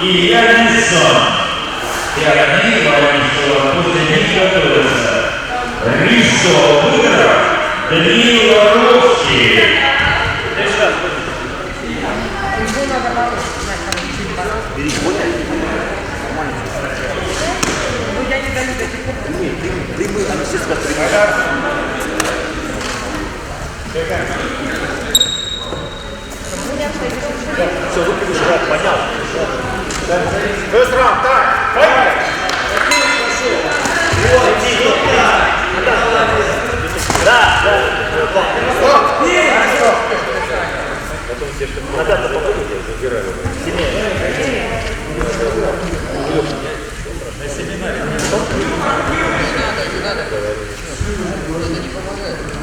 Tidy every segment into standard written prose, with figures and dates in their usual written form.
и Яннисон. И они, что после них готовятся. Рисо Выдров, Даниил Воровский. Прямые, они все сюда прямые. Все, руки выше, понял. First round, так, поехали. Да. Надо попробовать, забираю. Сильнее.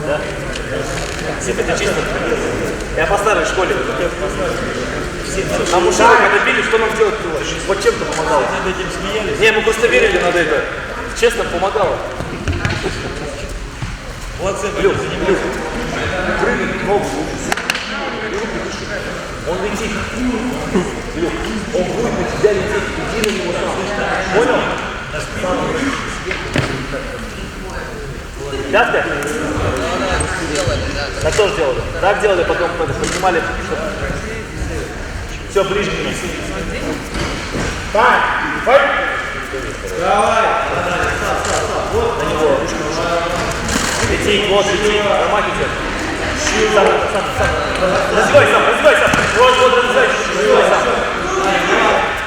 Да. Сип, это чисто. Я по старой школе. Нам уши когда били, что нам делать было? Вот чем-то помогало. Над этим смеялись? Не, мы просто верили надо это. Честно, помогало. Люк. Прыгай, ногу. Он летит. Люк, он будет на тебя лететь. Иди на него сам. Понял? Пятка? Так тоже делали. Так делали, потом поднимали. Все, ближе к нему. Так, давай. На него ручку выше. Лети, вот, лети. Замахивайся. Сам. Развивай сам. Вот, развивай сам.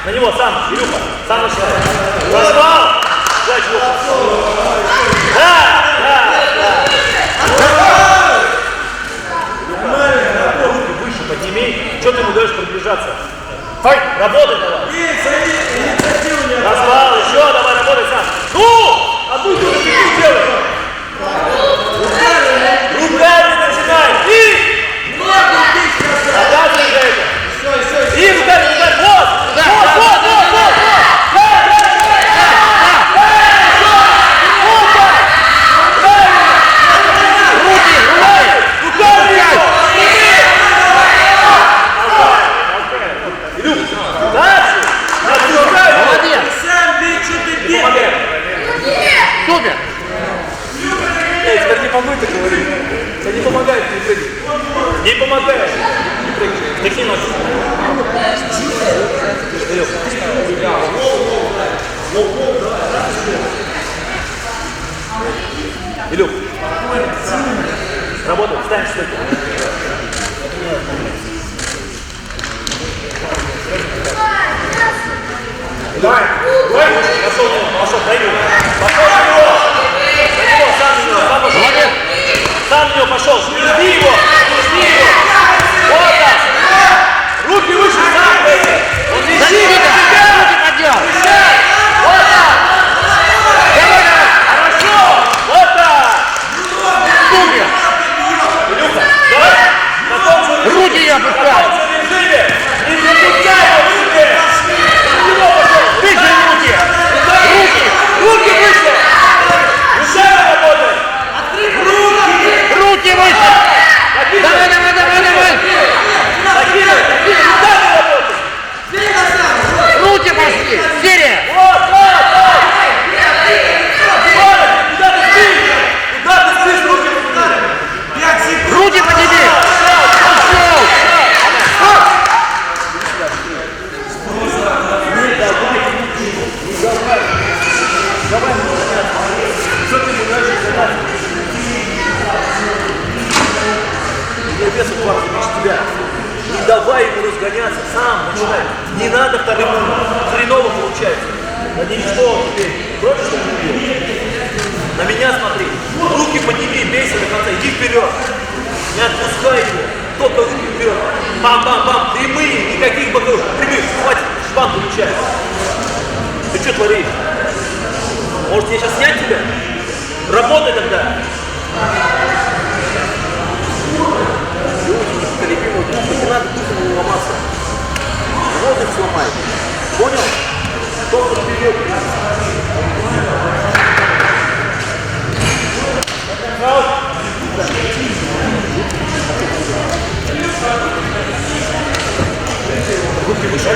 На него сам, Илюха. Сам начинай. Развал! Да! Руки выше подними. Что ты ему даешь приближаться? Файт! Работай давай! Развал, еще давай, работай сам! Ну! Одну и ту же фигню делай! Руками начинай! И! Доказывай за это! И руками! Вот! Супер! Теперь не помой, ты говоришь. Это не помогает, не прыгай. Не помогает. Не прыгай. Вдохни ноги. Илюх. Работай, встань, стойки. Давай. Пошел, пройди. Пошел на него. Сам пошел. Сам на него пошел. Жди его. Вот так. Руки выше, сам пойди. Он висит. Руки поднял! Вот так. Хорошо. Вот так. Супер! Илюха, давай. Руки я опускаю! Не запускай его руки. Выше руки! Руки выше. Ушами работай. Руки выше! Давай! Закидывай. Руками работай. Руки пошли! Серия! Вот. Куда ты спишь? Руки поднимай. Руки подними! Пошел! Что ты не можешь задать? Не вес в 2 раза меньше тебя. Не давай ему разгоняться, сам начинай. Не надо вторым хреново получается. Да ничего теперь. Против что не делаешь? На меня смотри. Руки подними, бейся до конца, иди вперед. Не отпускай его. Только руки вперед. Бам-бам-бам. Прямые, никаких боков. Прямые, хватит, шпан получается. Ты что творишь? Может я сейчас снять тебя? Работай тогда. Люди непоколебимые, не надо духом не ломаться. Вот их сломай. Понял? Только вперед. Руки выше.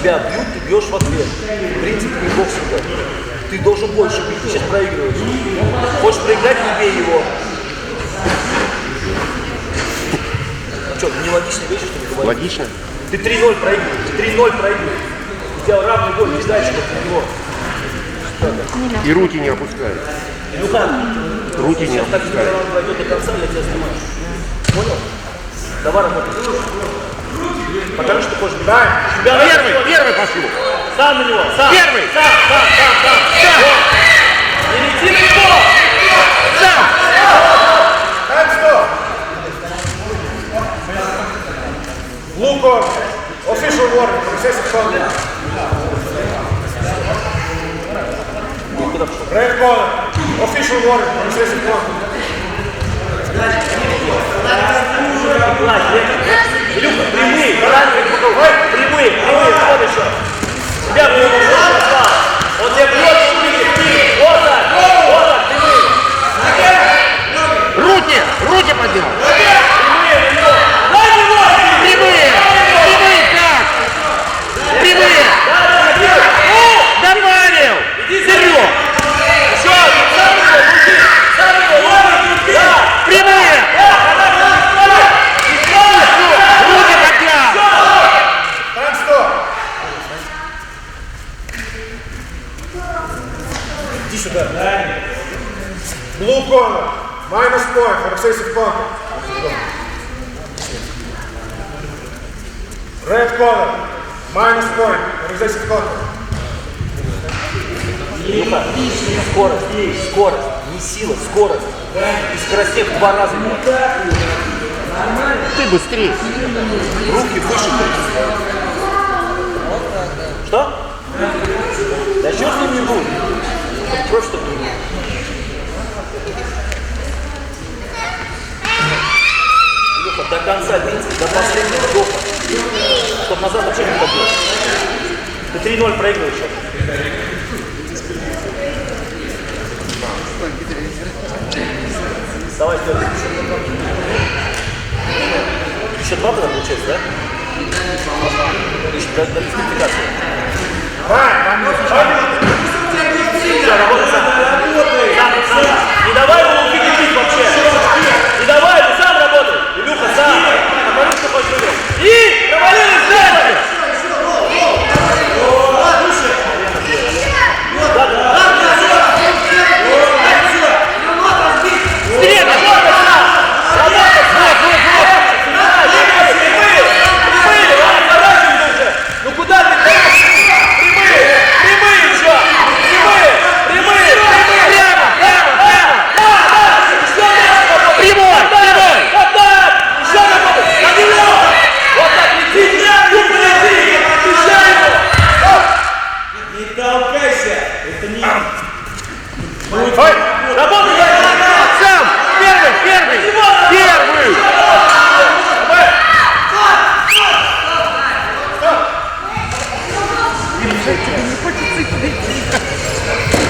тебя бьют, ты бьешь в ответ. Принцип не боксинга. Ты должен больше бить, ты сейчас проигрываешь. Хочешь проиграть, не бей его. Что, нелогичные вещи, что ли, говоришь? Логично. Ты 3-0 проигрываешь, ты 3-0 проигрываешь. У тебя равный бой, не дальше, как него. И руки не опускай. Илюха, Руки не сейчас так опускай. раунд пойдет до конца, я тебя снимаю. Понял? Давай работай. Покажи, что хочешь. Дай. Первый пошел. Сам на него, сам. Первый. Сам. Не лети на него. Сам. Time stop. Blue corner. Official warning. Recessive contact. Red corner. Official warning. Recessive contact. Илюха, прямые, прямые, вот еще. Тебя бьет, он тебя бьет, вот так, прямые. Руки поднял. Прямые, Прямые как? Прямые. Добавил. Вперед. Прямые. Руки поднял. Time stop. Иди сюда. Blue corner. Minus point for excessive contact. Red corner. Minus point for excessive contact. Илюха, скорость, не сила, скорость. И скоростей в 2 раза. Ты быстрее. Руки выше. Что? Да что с ним не будет? Кровь что ли? Илюха, до конца бить, до последнего вдоха. Чтоб назад вообще не побил. Ты 3-0 проигрываешь сейчас. Давай, вперед. Еще 2 тогда получается, да? Еще до дисквалификации. Все, работай сам. Сам. Не давай ему бить вообще. Не давай, ты сам работай. Илюха, сам. Покажи, что хочешь делать. И провалились дальше. Ну куда ты? Прямые, что? Прямые. Вот так. Еще работай. На него. Вот так лети. Лети. Отвечай его. Не толкайся! Это не... Работай. Сам. Первый.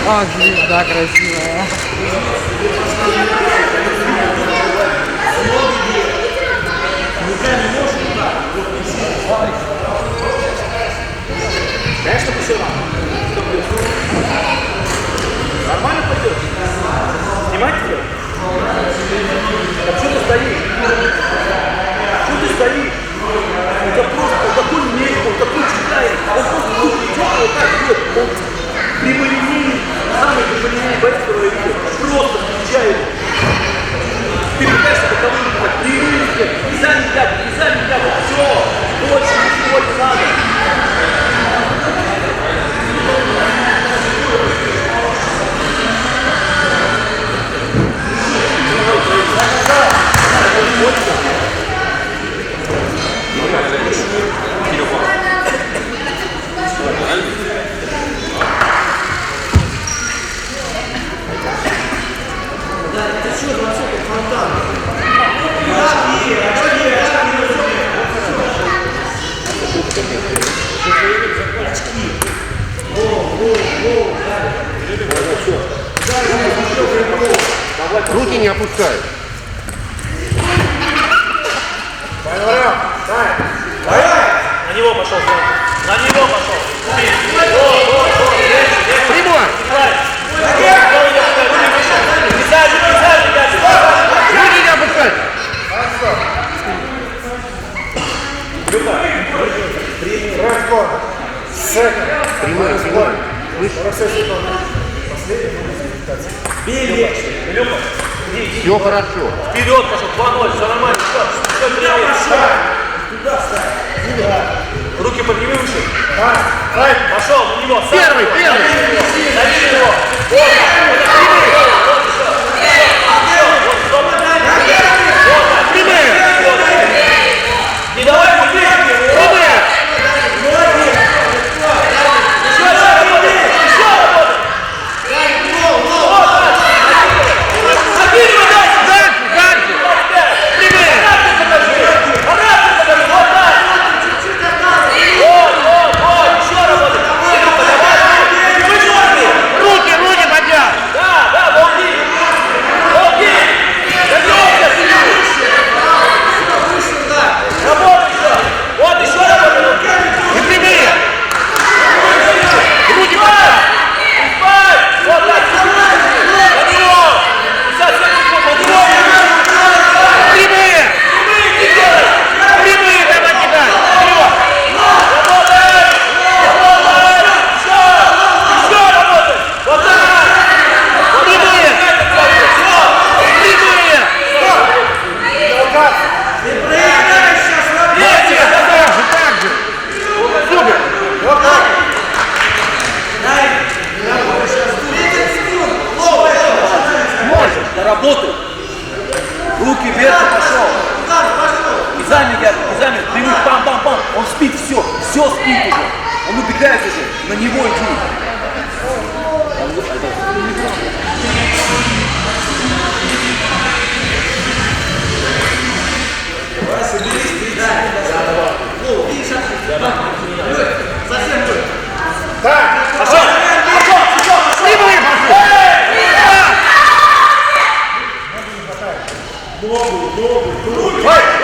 О, звезда красивая. Конечно, все равно. Нормально пойдет? Снимать тебя? А что ты стоишь? Что ты стоишь? Это просто, он такой мелкий, он такой читает. Он просто идет вот так бьет. Он прямолинейный, самый прямолинейный боец, который идет. Просто встречает. Ты пытаешься до кого-нибудь так прямые, и за ним тягивать. Все, больше ничего не надо. Руки не опускай. Final round. Time. На него пошел. На него пошел. Прямой. Руки не опускай. Right corner. Second. Minus point. For excessive corner. Бей легче. Илюха, иди. Все хорошо. Вперед пошел, 2-0, все нормально. Все, Туда ставь. руки подними выше. Fight. Пошел, на него. сам. Первый. Дави его. Прямые. Не давай ему бить. Прямые. Дальше. Прямые. Руки поднял. И прямые. Руки поднял. Прямые. Прямые давай кидай. Вперед. Прямые. Прямые. Проиграешь сейчас, работай. Так же. Супер. Работай. Руки вверх и пошел. Кизами, прямых, пам-пам-пам. Он спит, все спит уже. Он убегает уже. На него иди. Прямые пошли. Ногу, ногу, ногу. Ой!